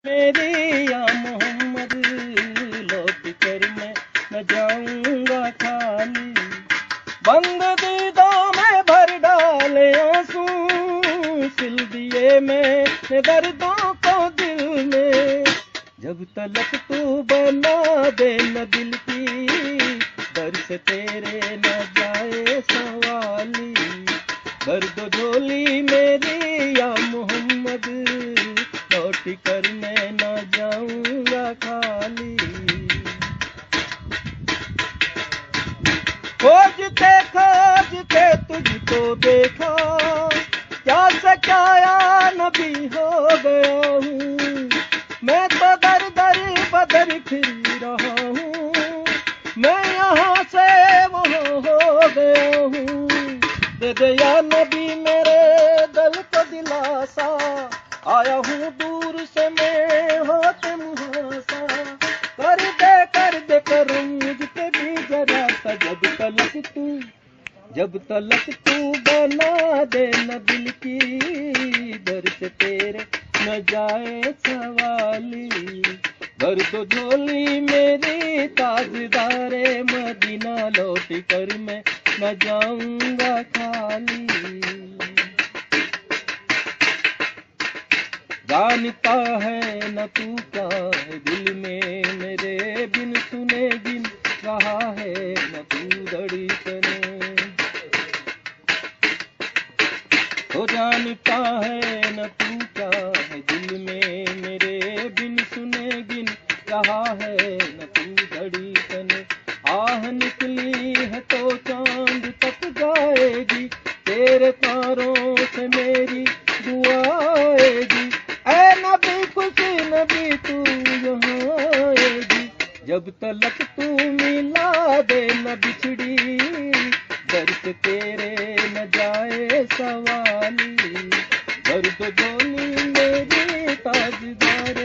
मेरी या मोहम्मद, लौट कर मैं न जाऊंगा खाली। बंद दीदों में भर डाले आंसू, सिल दिए मैंने दर्दों को दिल में। जब तलक तू बना दे न दिल की, दर से तेरे न जाए सवाली। भर दो झोली मेरी या मोहम्मद, लौट कर मैं न जाऊंगा खाली। खोजते खोजते तुझको देखा, क्या से क्या नबी हो गया हूँ। मैं तो दर दर बदर फिर रहा हूँ, मैं यहाँ से वहाँ हो गया हूँ। दे दे या नबी मेरे दिल को दिलासा, आया हूँ दूर से मैं होते मुहासा। कर दे करूँ मुझके भी जरा सा, जब तलक तू बना दे न दिल की, दर से तेरे न जाए सवाली। भर दो झोली मेरी ताजदारे मदीना, लौट कर मैं न जाऊंगा खाली। जानता है न तू क्या है दिल में मेरे, बिन सुने गिन रहा है न तू धड़कने। तो जानता है न तू क्या है दिल में मेरे, बिन सुने गिन रहा है न तू धड़कने। आह निकली है तो चांद तक जाएगी, तेरे तारों से मेरी दुआ आएगी। ऐ नबी खुशी नबी तू यहाँ आएगी, जब तलक तू मिला दे न बिछड़ी, दर से तेरे न जाए सवाली। भर दो झोली मेरी ताजदार